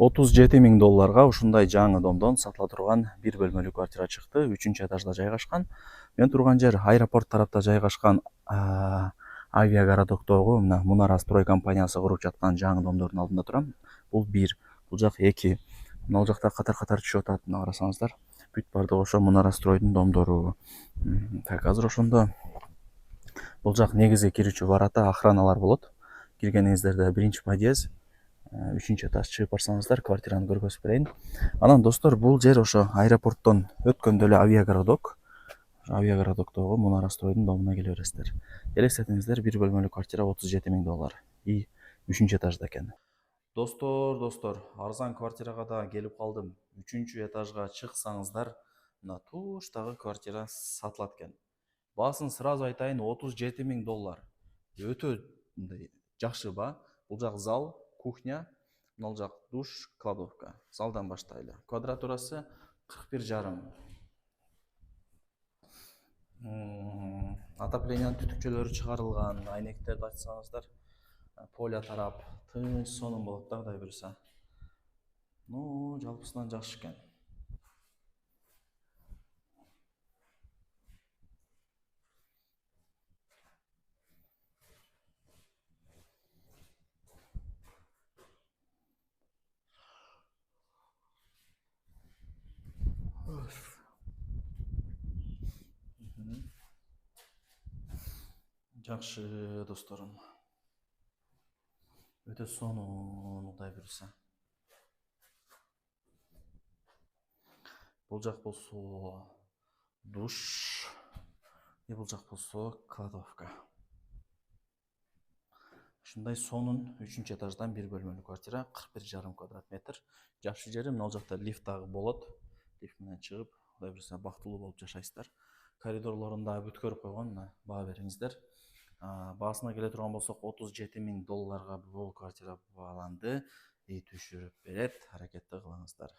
$37.000 ушундай жаңы домдон сатыла турган бир бөлмөлүү квартира чыкты. 3-этажда жайгашкан. Мен турган жер аэропорт тарапта жайгашкан авиагородоктогу мына Мунара строй компаниясы куруп жаткан жаңы домдордун алдында турам. Бул 1, бул жак 2. Мына жакта катар-катар түшүп атат. Мына карасаңыздар. Бүт бардыгы ошо Мунара стройдун домдору. Так, азыр ошондо бул жак негизги кирүүчү барата охраналар болот. Киргениңиздерде 1-подъезд, 3-этаж чыгып барсаңыздар, квартираны көргөзүп берейин. Анан достор, бул жер ошо аэропорттон өткөндө эле авиагородок. Авиагородоктогу Мунара стройдун домуна келе бересиздер. Элестетиңиздер, бир бөлмөлүү квартира $37.000 и 3-этажда экен. Достор, арзан квартирага да келип калдым. 3-этажга чыксаңыздар, мына туштагы квартира сатылат экен. Баасын сразу айтайын, $37.000. Өтө жакшы ба. Бул жак зал, кухня, мына жак душ, кладовка. Залдан баштайлы. Квадратурасы 41,5. Отоплениянын түтүкчөлөрү чыгарылган. Айнектерди ачсаңыздар, поля тарап, тыныч сонун болот да, Кудай буйруса. Жалпысынан жакшы экен. Жакшы досторум. Өтө сонун, Кудай буйруса. Бул жак болсо душ, бул жак болсо кладовка. Ушундай сонун 3-этаждан бир бөлмөлүү квартира, 41,5 квадрат метр. Жакшы жери мына жакта лифт дагы болот. Лифт менен чыгып, Кудай буйруса бактылуу болуп жашайсыздар. Коридорлорун да бүткөрүп койгон, мына баа бериңиздер. Баасына келе турган болсок, $37.000 бул квартира бааланды. Түшүрүп берет, аракетти кылыңыздар.